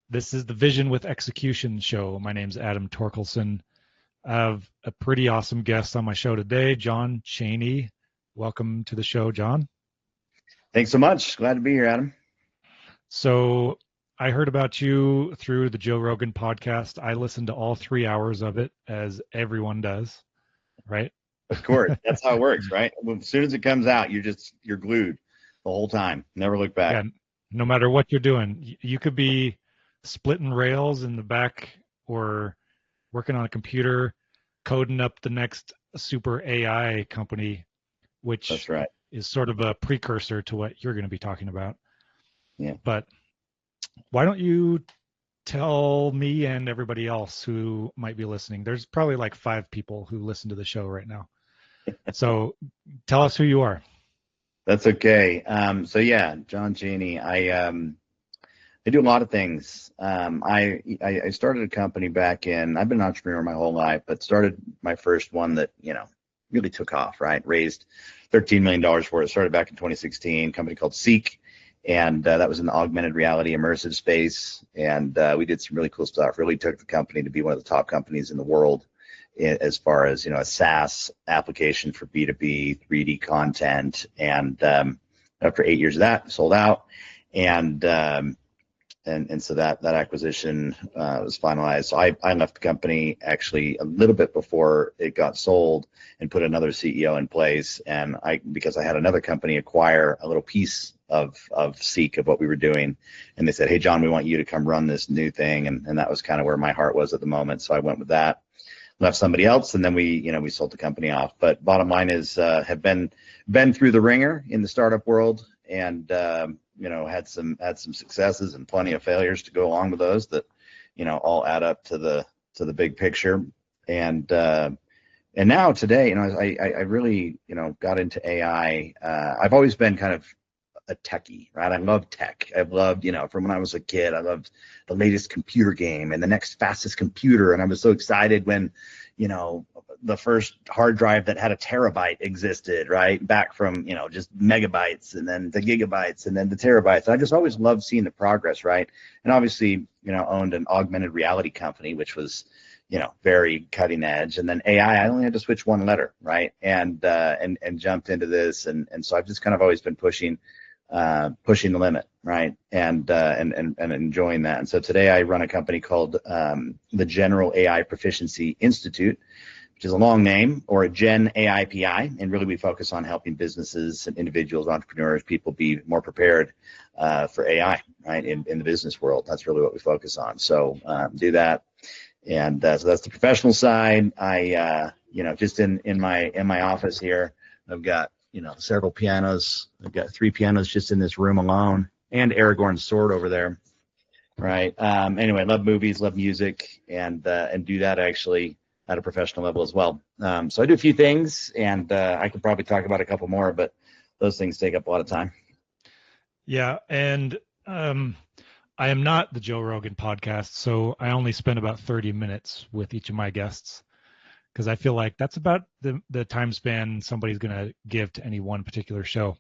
This is the Vision with Execution show. My name's Adam Torkelson. I have a pretty awesome guest on my show today, Jon Cheney. Welcome to the show, Jon. Thanks so much. Glad to be here, Adam. So I heard about you through the Joe Rogan podcast. I listened to all 3 hours of it, as everyone does, right? Of course. That's how it works, right? As soon as it comes out, you're glued the whole time. Never look back. Yeah, no matter what you're doing. You could be splitting rails in the back or working on a computer, coding up the next super AI company, which That's right. is sort of a precursor to what you're going to be talking about. Yeah. But why don't you tell me and everybody else who might be listening? There's probably like 5 people who listen to the show right now. So tell us who you are. That's okay. So yeah, Jon Cheney. I do a lot of things. I started a company back in. I've been an entrepreneur my whole life, but started my first one that really took off. Right, raised $13 million for it. Started back in 2016. Company called Seek, and that was in the augmented reality immersive space. And we did some really cool stuff. Really took the company to be one of the top companies in the world as far as a SaaS application for B2B 3D content. And after 8 years of that, sold out. And so that acquisition was finalized. So I left the company actually a little bit before it got sold and put another CEO in place. And because I had another company acquire a little piece of Seek of what we were doing, and they said, "Hey, Jon, we want you to come run this new thing." And that was kind of where my heart was at the moment. So I went with that. Left somebody else, and then we sold the company off. But bottom line is, have been through the ringer in the startup world, and had some successes and plenty of failures to go along with those that all add up to the big picture. And now today, I really got into AI. I've always been kind of a techie, right? I love tech. I've loved, from when I was a kid, I loved the latest computer game and the next fastest computer. And I was so excited when, the first hard drive that had a terabyte existed, right? Back from, just megabytes, and then the gigabytes, and then the terabytes. I just always loved seeing the progress, right? And obviously, owned an augmented reality company, which was, very cutting edge. And then AI, I only had to switch one letter, right? And jumped into this. And so I've just kind of always been pushing the limit, right? And enjoying that. And so today I run a company called the General AI Proficiency Institute, which is a long name, or a Gen AIPI. And really we focus on helping businesses and individuals, entrepreneurs, people be more prepared for AI, right? In the business world. That's really what we focus on. So do that. And so that's the professional side. I, just in my office here, I've got several pianos. I've got 3 pianos just in this room alone, and Aragorn's sword over there, right? Anyway, love movies, love music, and do that actually at a professional level as well. So I do a few things, and I could probably talk about a couple more, but those things take up a lot of time. Yeah, and I am not the Joe Rogan podcast, so I only spend about 30 minutes with each of my guests, because I feel like that's about the time span somebody's going to give to any one particular show.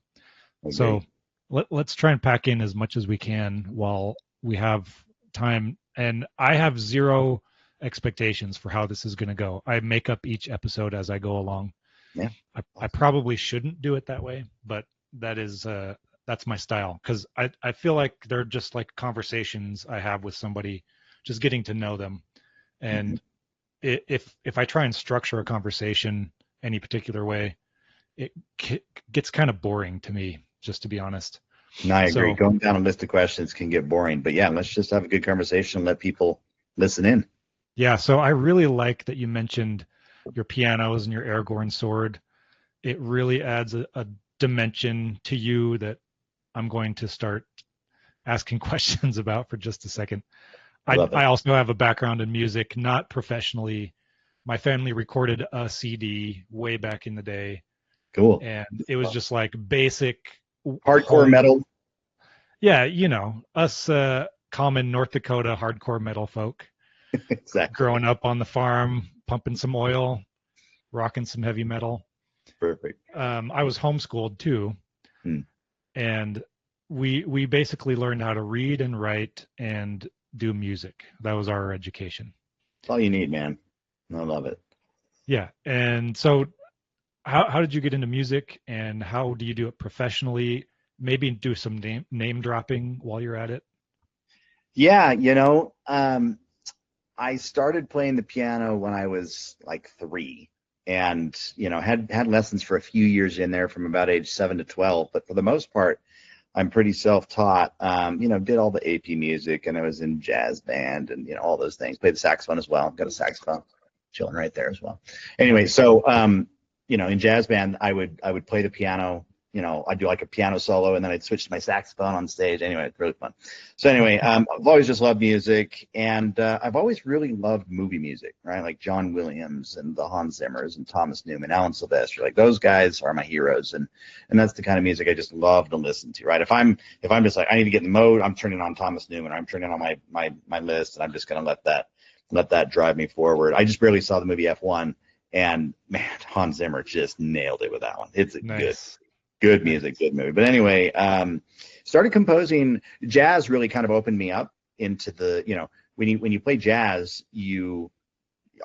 Okay. So let's try and pack in as much as we can while we have time. And I have zero expectations for how this is going to go. I make up each episode as I go along. Yeah. I probably shouldn't do it that way, but that's my style, because I feel like they're just like conversations I have with somebody, just getting to know them. And if I try and structure a conversation any particular way, it gets kind of boring to me, just to be honest. No, I agree. Going down a list of questions can get boring, but yeah, let's just have a good conversation and let people listen in. Yeah. So I really like that you mentioned your pianos and your Aragorn sword. It really adds a dimension to you that I'm going to start asking questions about for just a second. I also have a background in music, not professionally. My family recorded a CD way back in the day. Cool. And it was just like basic hardcore metal. Yeah, us common North Dakota hardcore metal folk. Exactly. Growing up on the farm, pumping some oil, rocking some heavy metal. Perfect. I was homeschooled too. And we basically learned how to read and write and do music. That was our education. That's all you need, man. I love it. Yeah. And so how did you get into music, and how do you do it professionally? Maybe do some name dropping while you're at it. Yeah, I started playing the piano when I was like 3, and had lessons for a few years in there from about age 7 to 12. But for the most part, I'm pretty self-taught. Did all the AP music, and I was in jazz band, and all those things. Played the saxophone as well. Got a saxophone chilling right there as well. Anyway, Nice. so in jazz band, I would play the piano. I'd do like a piano solo, and then I'd switch to my saxophone on stage. Anyway, it's really fun. So anyway, I've always just loved music, and I've always really loved movie music, right? Like John Williams and the Hans Zimmers and Thomas Newman, Alan Silvestri. Like those guys are my heroes, and that's the kind of music I just love to listen to, right? If I'm just like I need to get in the mode, I'm turning on Thomas Newman. I'm turning on my list, and I'm just gonna let that drive me forward. I just barely saw the movie F1, and man, Hans Zimmer just nailed it with that one. It's a Nice. good music, good movie. But anyway, started composing. Jazz really kind of opened me up into when you play jazz, you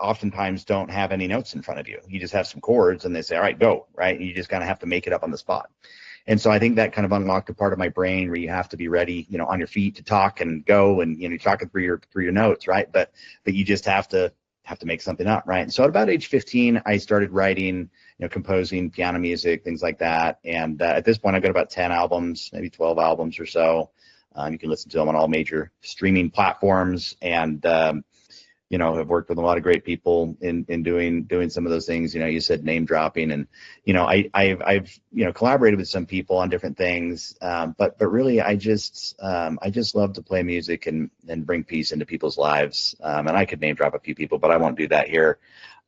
oftentimes don't have any notes in front of you. You just have some chords, and they say, all right, go, right? And you just kind of have to make it up on the spot. And so I think that kind of unlocked a part of my brain where you have to be ready, on your feet to talk and go, and you're talking through your notes, right? But you just have to make something up, right? And so at about age 15, I started writing, composing piano music, things like that. And at this point, I've got about 10 albums, maybe 12 albums or so. You can listen to them on all major streaming platforms, and I've worked with a lot of great people in doing some of those things. You said name dropping, and I've collaborated with some people on different things, but really I just love to play music and bring peace into people's lives. And I could name drop a few people, but I won't do that here.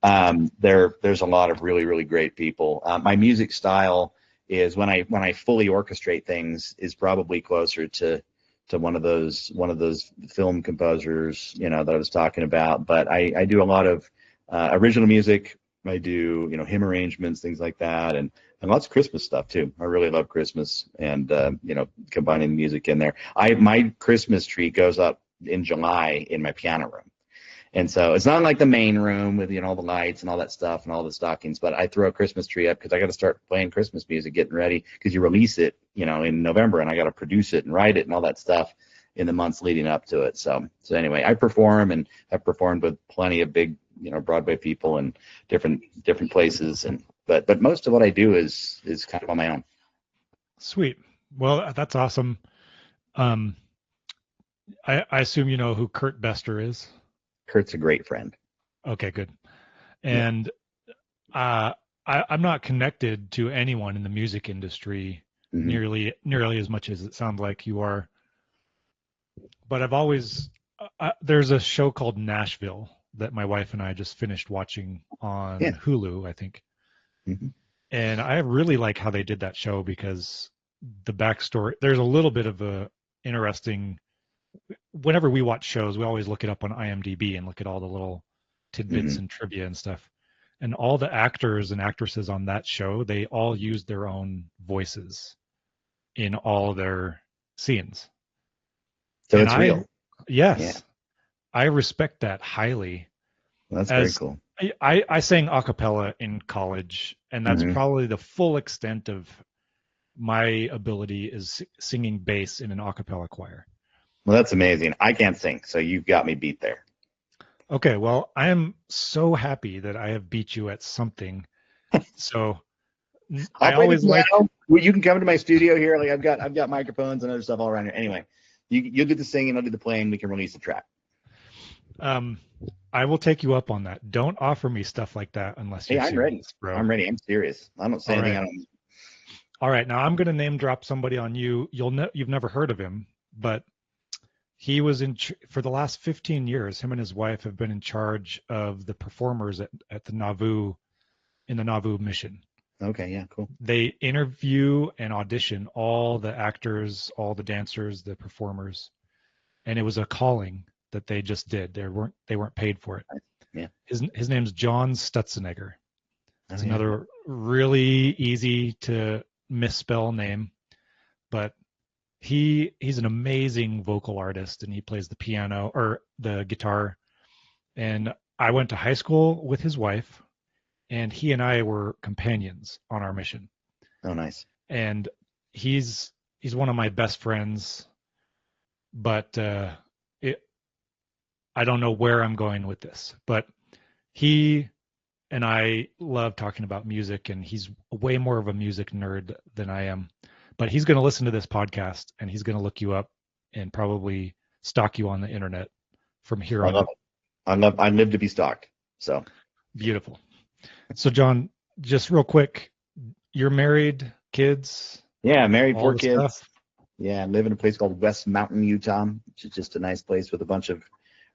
There's a lot of really, really great people. My music style is when I fully orchestrate things is probably closer to one of those film composers, that I was talking about. But I do a lot of original music. I do, hymn arrangements, things like that, and lots of Christmas stuff too. I really love Christmas, and combining music in there. My Christmas tree goes up in July in my piano room. And so it's not like the main room with, all the lights and all that stuff and all the stockings, but I throw a Christmas tree up because I got to start playing Christmas music, getting ready, because you release it, in November, and I got to produce it and write it and all that stuff in the months leading up to it. So anyway, I perform, and I've performed with plenty of big, Broadway people and different places. But most of what I do is kind of on my own. Sweet. Well, that's awesome. Um, I assume you know who Kurt Bester is. Kurt's a great friend. Okay, good. Yeah. And I'm not connected to anyone in the music industry nearly as much as it sounds like you are. But I've always there's a show called Nashville that my wife and I just finished watching on Hulu, I think. Mm-hmm. And I really like how they did that show because the backstory, there's a little bit of a interesting, whenever we watch shows, we always look it up on IMDb and look at all the little tidbits and trivia and stuff. And all the actors and actresses on that show, they all use their own voices in all their scenes. So it's real. Yes. Yeah. I respect that highly. Well, that's very cool. I sang a cappella in college, and that's probably the full extent of my ability is singing bass in an a cappella choir. Well, that's amazing. I can't sing, so you've got me beat there. Okay, well, I am so happy that I have beat you at something. So I always like. Well, you can come to my studio here. Like I've got microphones and other stuff all around here. Anyway, you'll do the singing, I'll do the playing. We can release the track. I will take you up on that. Don't offer me stuff like that unless you're I'm ready, bro. I'm ready. I'm serious. I don't say anything. I don't. All right, now I'm going to name drop somebody on you. You've never heard of him, but he was for the last 15 years. Him and his wife have been in charge of the performers at the Nauvoo, in the Nauvoo mission. Okay, yeah, cool. They interview and audition all the actors, all the dancers, the performers, and it was a calling that they just did. They weren't paid for it. Yeah. His name's Jon Stutzenegger. It's another really easy to misspell name, but he's an amazing vocal artist, and he plays the piano or the guitar. And I went to high school with his wife, and he and I were companions on our mission. Oh, nice. And he's he's one of my best friends, but it, I don't know where I'm going with this. But he and I love talking about music, and he's way more of a music nerd than I am. But he's going to listen to this podcast, and he's going to look you up and probably stalk you on the internet from here I on love out. it. I live to be stalked. So Beautiful. So, John, just real quick, you're married, kids, yeah, married, all four the kids. stuff. Yeah, I live in a place called West Mountain, Utah, which is just a nice place with a bunch of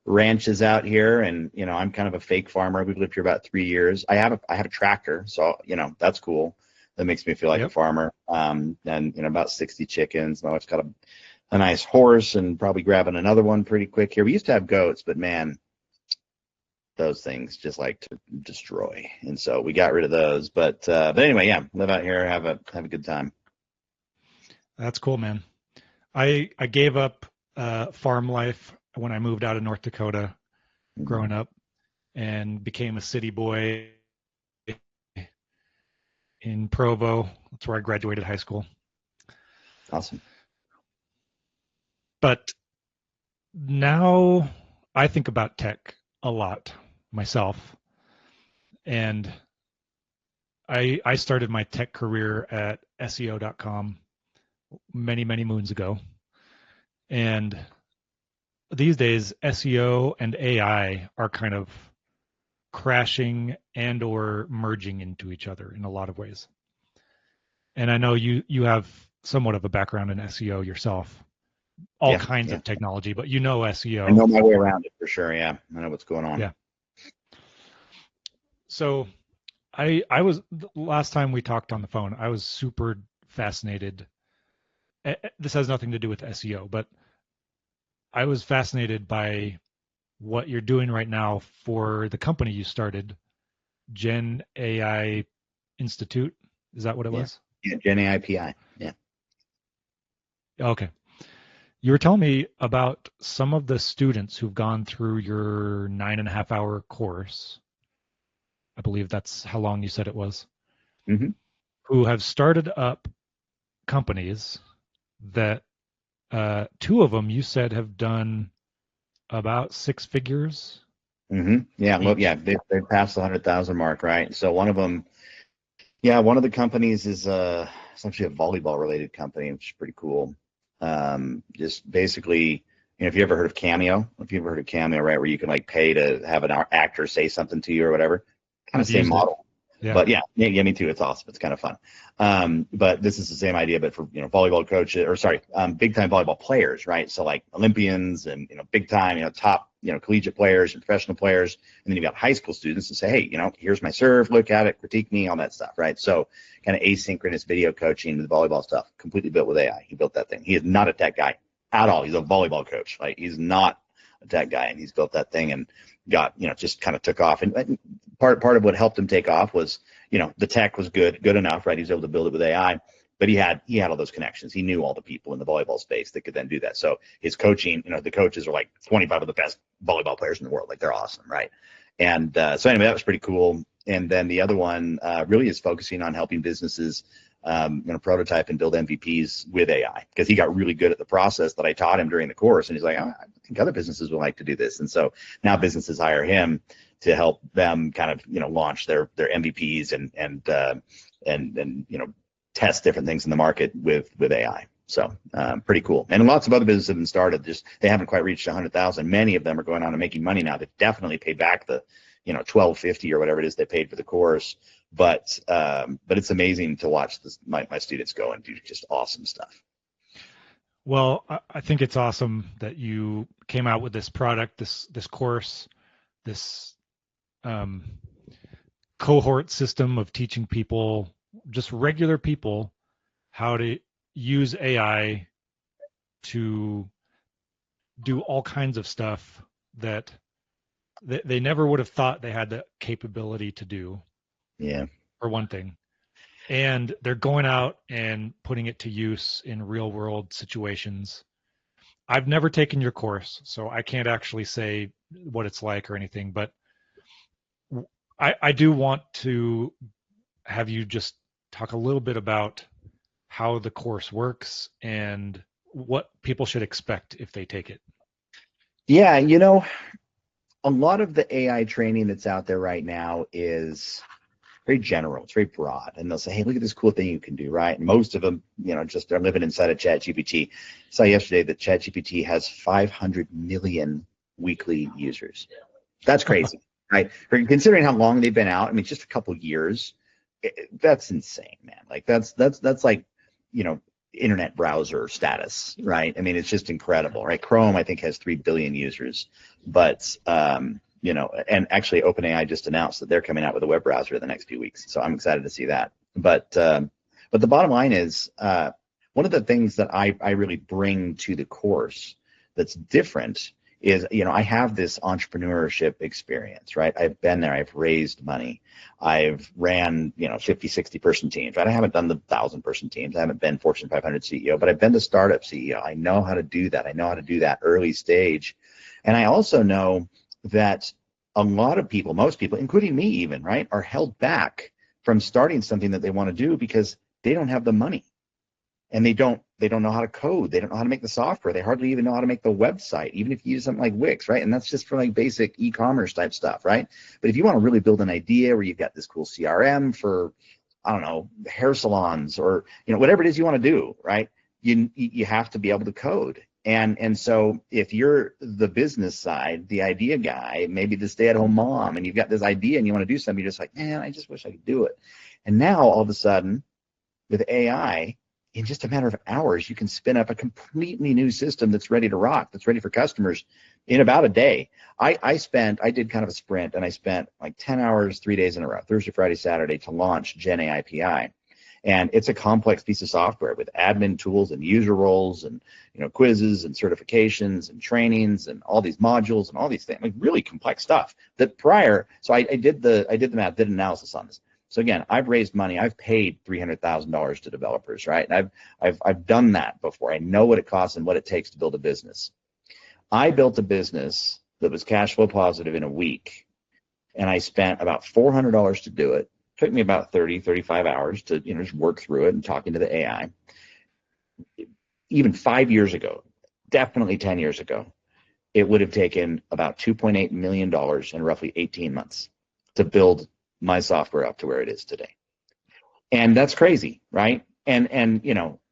ranches out here. And I'm kind of a fake farmer. We've lived here about 3 years. I have a tractor, so that's cool. That makes me feel like a Yep. farmer. And about 60 chickens. My wife's got a nice horse, and probably grabbing another one pretty quick here. We used to have goats, but man, those things just like to destroy, and so we got rid of those. But anyway, yeah, live out here, have a good time. That's cool, man. I gave up farm life when I moved out of North Dakota Mhm. growing up and became a city boy in Provo. That's where I graduated high school. Awesome. But now I think about tech a lot myself. And I started my tech career at SEO.com many, many moons ago. And these days, SEO and AI are kind of crashing and or merging into each other in a lot of ways. And I know you have somewhat of a background in SEO yourself, all Yeah, kinds yeah. of technology, but you know I SEO. know my way around it for sure. Yeah, I know what's going on. Yeah. So I was the last time we talked on the phone, I was super fascinated. This has nothing to do with SEO, but I was fascinated by what you're doing right now for the company you started, Gen AI Institute. Is that what it Yeah, was? yeah. Gen AIPI. Yeah. Okay. You were telling me about some of the students who've gone through your 9.5 hour course. I believe that's how long you said it was, Hmm. who have started up companies that two of them you said have done about six figures Yeah. Well, each. yeah. They passed the 100,000 mark, right? So one of them, yeah, one of the companies is it's actually a volleyball related company, which is pretty cool. Just basically, if you ever heard of Cameo, if you ever heard of Cameo, right, where you can like pay to have an actor say something to you or whatever, kind of I've same used it. model. Yeah. But yeah, me too. It's awesome. It's kind of fun. But this is the same idea, but for volleyball coaches, or sorry, big time volleyball players, right? So like Olympians and big time, top collegiate players and professional players, and then you've got high school students and say, hey, here's my serve, look at it, critique me, all that stuff, right? So kind of asynchronous video coaching with volleyball stuff, completely built with AI. He built that thing. He is not a tech guy at all. He's a volleyball coach. Like he's not a tech guy, and he's built that thing and got just kind of took off. And part of what helped him take off was the tech was good enough, right? He was able to build it with AI, but he had all those connections. He knew all the people in the volleyball space that could then do that. So his coaching, the coaches are like 25 of the best volleyball players in the world. Like they're awesome, right? And so anyway, that was pretty cool. And then the other one really is focusing on helping businesses prototype and build MVPs with AI, because he got really good at the process that I taught him during the course. And he's like, oh, I think other businesses would like to do this. And so now businesses hire him to help them kind of launch their MVPs and test different things in the market with AI. So pretty cool. And lots of other businesses have been started. Just they haven't quite reached 100,000. Many of them are going on and making money now. They've definitely paid back the 1250 or whatever it is they paid for the course. But it's amazing to watch my students go and do just awesome stuff. Well, I think it's awesome that you came out with this product, this course, this um, cohort system of teaching people, just regular people, how to use AI to do all kinds of stuff that they never would have thought they had the capability to do, Yeah. for one thing. and they're going out and putting it to use in real world situations. I've never taken your course, so I can't actually say what it's like or anything, but I do want to have you just talk a little bit about how the course works and what people should expect if they take it. Yeah, a lot of the AI training that's out there right now is very general. It's very broad. And they'll say, hey, look at this cool thing you can do, right? And most of them, just are living inside of ChatGPT. I saw yesterday that ChatGPT has 500 million weekly users. That's crazy, right? Considering how long they've been out, I mean, just a couple years, that's insane, man. Like that's like, internet browser status, right? I mean, it's just incredible, right? Chrome, I think, has 3 billion users, but and actually OpenAI just announced that they're coming out with a web browser in the next few weeks. So I'm excited to see that. But the bottom line is, one of the things that I really bring to the course that's different is, I have this entrepreneurship experience, right? I've been there. I've raised money. I've ran, 50, 60 person teams, right? I haven't done the 1,000-person teams. I haven't been Fortune 500 CEO, but I've been the startup CEO. I know how to do that. I know how to do that early stage. And I also know that a lot of people, most people, including me even, right, are held back from starting something that they want to do because they don't have the money. And they don't know how to code. They don't know how to make the software. They hardly even know how to make the website, even if you use something like Wix, right? And that's just for like basic e-commerce type stuff, right? But if you want to really build an idea where you've got this cool CRM for, I don't know, hair salons or, whatever it is you want to do, right? You have to be able to code. And so if you're the business side, the idea guy, maybe the stay-at-home mom, and you've got this idea and you want to do something, you're just like, man, I just wish I could do it. And now all of a sudden with AI, in just a matter of hours, you can spin up a completely new system that's ready to rock, that's ready for customers in about a day. I did kind of a sprint, and I spent like 10 hours, 3 days in a row, Thursday, Friday, Saturday, to launch Gen AI PI. And it's a complex piece of software with admin tools and user roles and quizzes and certifications and trainings and all these modules and all these things, like really complex stuff that prior. So I did the math, did analysis on this. So again, I've raised money. I've paid $300,000 to developers, right? And I've done that before. I know what it costs and what it takes to build a business. I built a business that was cash flow positive in a week, and I spent about $400 to do it. It took me about 30, 35 hours to just work through it and talking to the AI. Even 5 years ago, definitely 10 years ago, it would have taken about $2.8 million in roughly 18 months to build my software up to where it is today. And that's crazy, right? And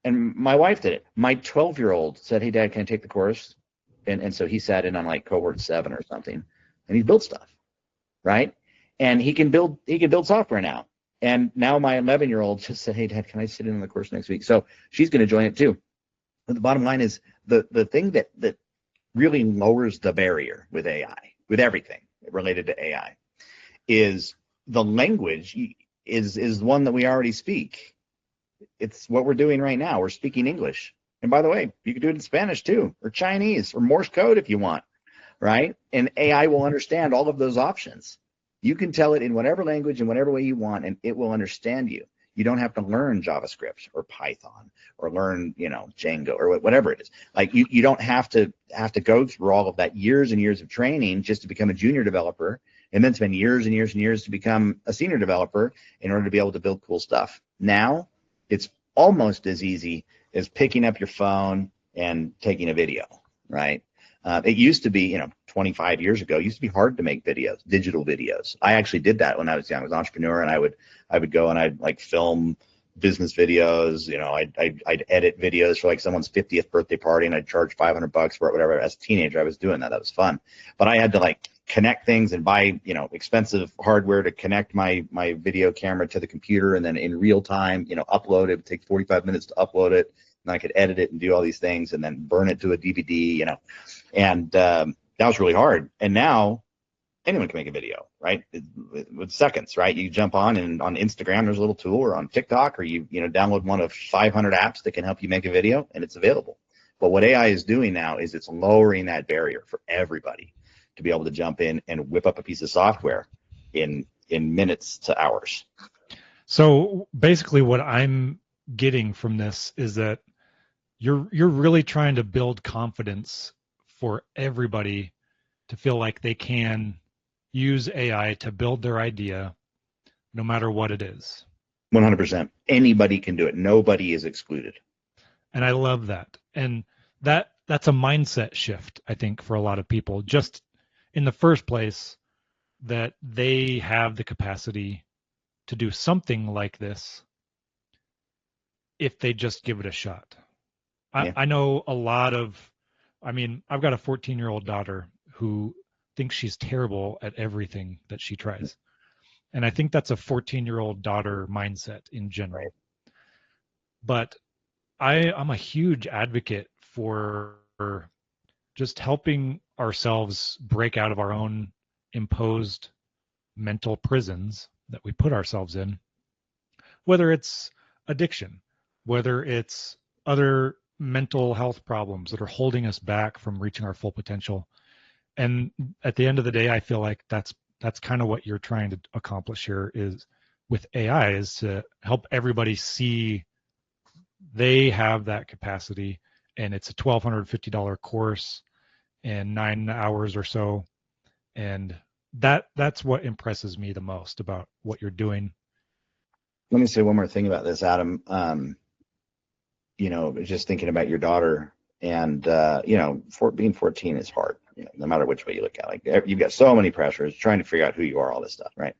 my wife did it. My 12-year-old said, hey, Dad, can I take the course? And so he sat in on like cohort 7 or something, and he built stuff, right? And he can build software now. And now my 11-year-old just said, hey, Dad, can I sit in on the course next week? So she's going to join it too. But the bottom line is the thing that really lowers the barrier with AI, with everything related to AI, is the language is one that we already speak. It's what we're doing right now. We're speaking English. And by the way, you can do it in Spanish too, or Chinese, or Morse code if you want, right? And AI will understand all of those options. You can tell it in whatever language, in whatever way you want, and it will understand you. You don't have to learn JavaScript or Python or learn, Django or whatever it is. Like you don't have to go through all of that years and years of training just to become a junior developer, and then spend years and years and years to become a senior developer in order to be able to build cool stuff. Now it's almost as easy as picking up your phone and taking a video, right? It used to be, 25 years ago, it used to be hard to make videos, digital videos. I actually did that when I was young. I was an entrepreneur, and I would go and I'd like film business videos. I'd edit videos for like someone's 50th birthday party, and I'd charge $500 for it, whatever. As a teenager, I was doing that. That was fun. But I had to like connect things and buy, expensive hardware to connect my video camera to the computer, and then in real time, upload it. It would take 45 minutes to upload it, and I could edit it and do all these things, and then burn it to a DVD, and that was really hard. And now anyone can make a video, right? With seconds, right? You jump on, and on Instagram, there's a little tool, or on TikTok, or you download one of 500 apps that can help you make a video, and it's available. But what AI is doing now is it's lowering that barrier for everybody to be able to jump in and whip up a piece of software in minutes to hours. So basically, what I'm getting from this is that you're really trying to build confidence for everybody to feel like they can use AI to build their idea, no matter what it is. 100%. Anybody can do it. Nobody is excluded. And I love that. And that's a mindset shift, I think, for a lot of people. Just in the first place, that they have the capacity to do something like this if they just give it a shot. Yeah. I know a lot of, I mean, I've got a 14-year-old daughter who thinks she's terrible at everything that she tries. And I think that's a 14-year-old daughter mindset in Right. general. But I'm a huge advocate for just helping ourselves break out of our own imposed mental prisons that we put ourselves in, whether it's addiction, whether it's other mental health problems that are holding us back from reaching our full potential. And at the end of the day, I feel like that's kind of what you're trying to accomplish here is with AI is to help everybody see they have that capacity, and it's a $1,250 course and 9 hours or so, and that's what impresses me the most about what you're doing. Let me say one more thing about this, Adam. Just thinking about your daughter and, being 14 is hard, no matter which way you look at it. Like you've got so many pressures trying to figure out who you are, all this stuff, right?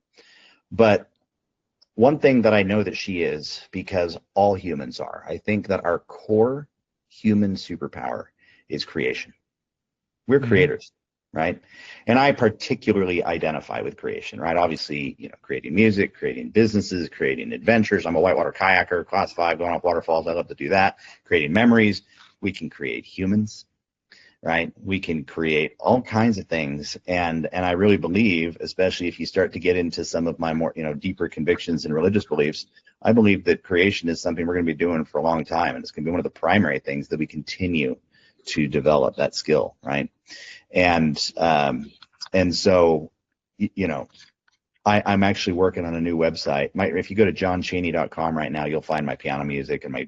But one thing that I know that she is, because all humans are, I think that our core human superpower is creation. We're Mm-hmm. creators, right? And I particularly identify with creation, right? Obviously, creating music, creating businesses, creating adventures. I'm a whitewater kayaker, class 5, going off waterfalls. I love to do that. Creating memories. We can create humans, right? We can create all kinds of things. And I really believe, especially if you start to get into some of my more, deeper convictions and religious beliefs, I believe that creation is something we're going to be doing for a long time. And it's going to be one of the primary things that we continue to develop that skill, right? And so, I'm actually working on a new website. If you go to joncheney.com right now, you'll find my piano music and I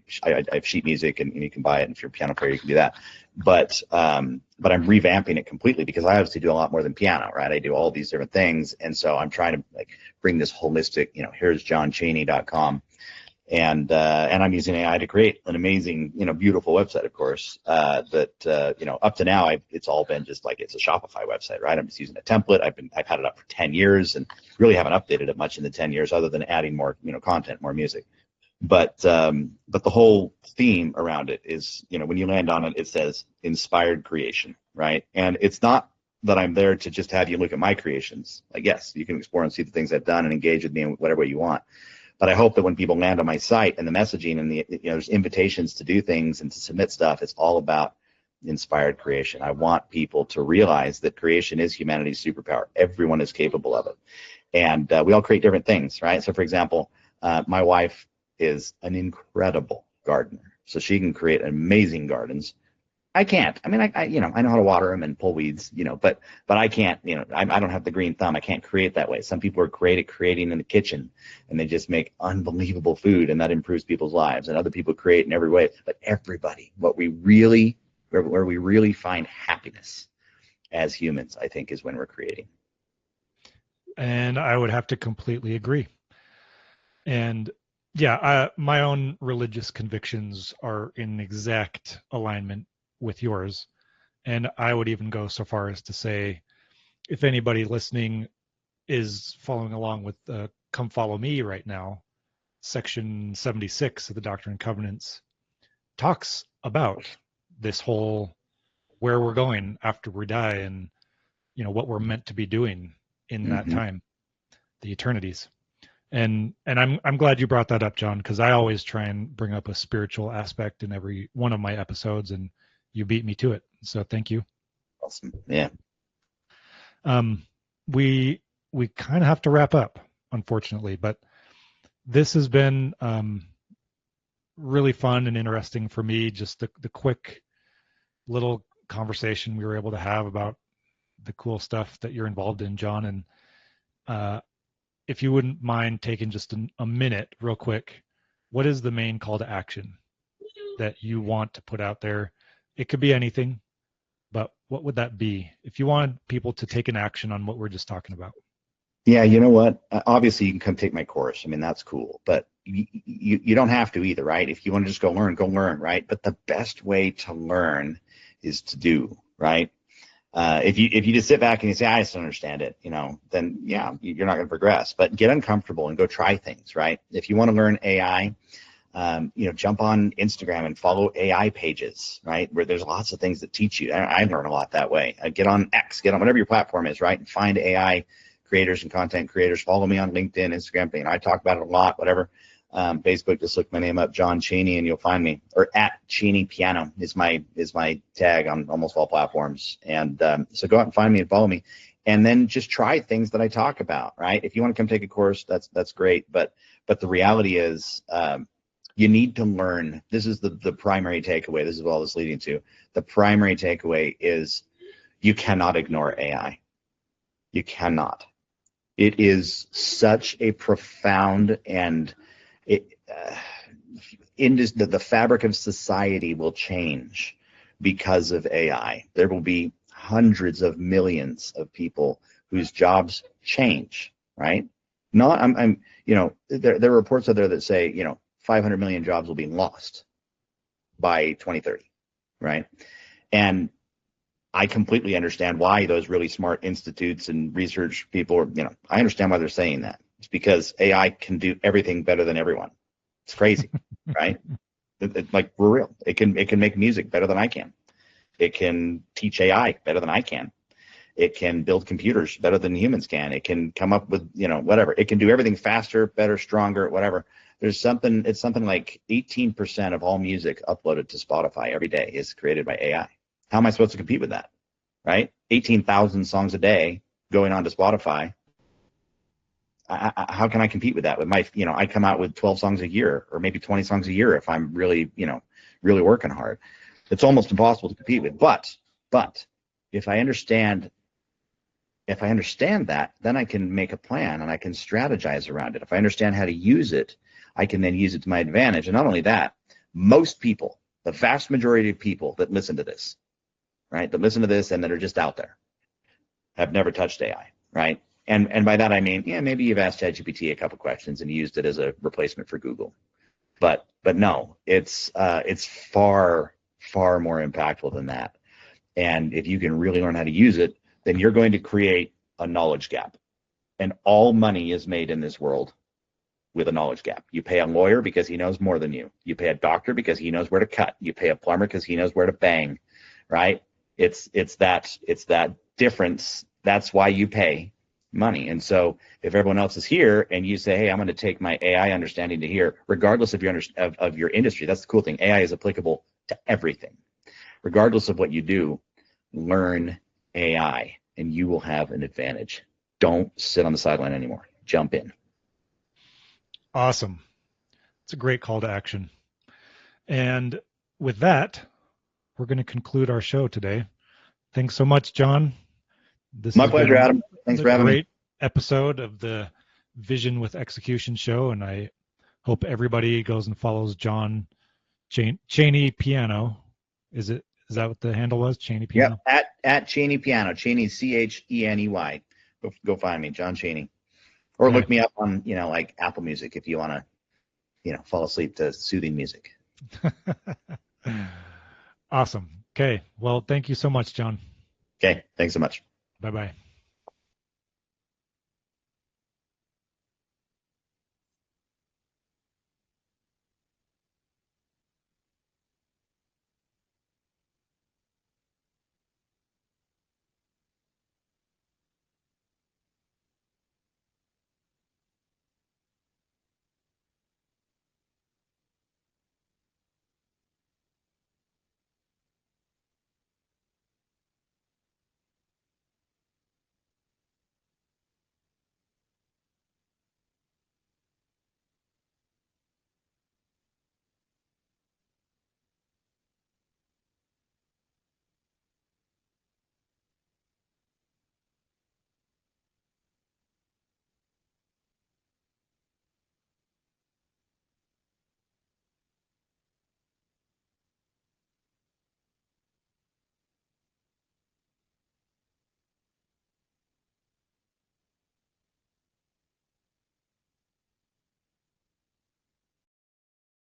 have sheet music, and you can buy it. And if you're a piano player, you can do that. But I'm revamping it completely because I obviously do a lot more than piano, right? I do all these different things, and so I'm trying to bring this holistic. Here's joncheney.com. And I'm using AI to create an amazing, beautiful website, of course. Up to now, it's all been just like it's a Shopify website, right? I'm just using a template. I've had it up for 10 years and really haven't updated it much in the 10 years, other than adding more, content, more music. But the whole theme around it is, when you land on it, it says inspired creation, right? And it's not that I'm there to just have you look at my creations. Like, yes, you can explore and see the things I've done and engage with me in whatever way you want. But I hope that when people land on my site and the messaging and there's invitations to do things and to submit stuff, it's all about inspired creation. I want people to realize that creation is humanity's superpower. Everyone is capable of it. And we all create different things, right? So, for example, my wife is an incredible gardener. So she can create amazing gardens. I can't. I mean, I know how to water them and pull weeds, but I can't, I don't have the green thumb. I can't create that way. Some people are creating in the kitchen, and they just make unbelievable food, and that improves people's lives. And other people create in every way. But everybody, where we really find happiness as humans, I think, is when we're creating. And I would have to completely agree. And yeah, my own religious convictions are in exact alignment with yours. And I would even go so far as to say, if anybody listening is following along with Come Follow Me right now, section 76 of the Doctrine and Covenants talks about this whole where we're going after we die and what we're meant to be doing in that Mm-hmm. time, the eternities. And I'm glad you brought that up, John, because I always try and bring up a spiritual aspect in every one of my episodes, and you beat me to it. So thank you. Awesome. Yeah. We kind of have to wrap up, unfortunately, but this has been really fun and interesting for me. Just the quick little conversation we were able to have about the cool stuff that you're involved in, John. And if you wouldn't mind taking just a minute real quick, what is the main call to action that you want to put out there? It could be anything, but what would that be if you wanted people to take an action on what we're just talking about? Yeah, you know what? Obviously, you can come take my course. I mean, that's cool, but you don't have to either, right? If you want to just go learn, right? But the best way to learn is to do, right? If you just sit back and you say, I just don't understand it, then yeah, you're not going to progress. But get uncomfortable and go try things, right? If you want to learn AI, jump on Instagram and follow AI pages, right? Where there's lots of things that teach you. I learn a lot that way. Get on X, get on whatever your platform is, right? And find AI creators and content creators. Follow me on LinkedIn, Instagram. I talk about it a lot, whatever. Facebook, just look my name up, Jon Cheney, and you'll find me. Or at Cheney Piano is my tag on almost all platforms. And so go out and find me and follow me, and then just try things that I talk about. Right? If you want to come take a course, that's great. But the reality is, you need to learn. This is the primary takeaway. This is what all this leading to. The primary takeaway is you cannot ignore AI. You cannot. It is such a profound and the fabric of society will change because of AI. There will be hundreds of millions of people whose jobs change, right? Not, there are reports out there that say, 500 million jobs will be lost by 2030, right? And I completely understand why those really smart institutes and research people are, I understand why they're saying that. It's because AI can do everything better than everyone. It's crazy, right? Like, we're real. It can make music better than I can. It can teach AI better than I can. It can build computers better than humans can. It can come up with, whatever. It can do everything faster, better, stronger, whatever. It's something like 18% of all music uploaded to Spotify every day is created by AI. How am I supposed to compete with that, right? 18,000 songs a day going on to Spotify. How can I compete with that? With my, I come out with 12 songs a year, or maybe 20 songs a year if I'm really, really working hard. It's almost impossible to compete with. But if I understand that, then I can make a plan and I can strategize around it. If I understand how to use it, I can then use it to my advantage. And not only that, most people, the vast majority of people that listen to this, right, that listen to this and that are just out there, have never touched AI, right? And by that I mean, yeah, maybe you've asked ChatGPT a couple questions and used it as a replacement for Google, but no, it's far more impactful than that. And if you can really learn how to use it, then you're going to create a knowledge gap. And all money is made in this world with a knowledge gap. You pay a lawyer because he knows more than you. You pay a doctor because he knows where to cut. You pay a plumber because he knows where to bang, right? It's that difference. That's why you pay money. And so if everyone else is here and you say, hey, I'm going to take my AI understanding to here, regardless of your industry, that's the cool thing. AI is applicable to everything. Regardless of what you do, learn AI and you will have an advantage. Don't sit on the sideline anymore. Jump in. Awesome. It's a great call to action. And with that, we're going to conclude our show today. Thanks so much, Jon. This My pleasure, Adam. Thanks for having me. Great episode of the Vision with Execution show, and I hope everybody goes and follows Jon Cheney Piano. Is that what the handle was? Cheney Piano? Yep, at Cheney Piano. Cheney, Cheney. Go find me, Jon Cheney. Or look me up on, like Apple Music if you want to, fall asleep to soothing music. Awesome. Okay. Well, thank you so much, Jon. Okay. Thanks so much. Bye-bye.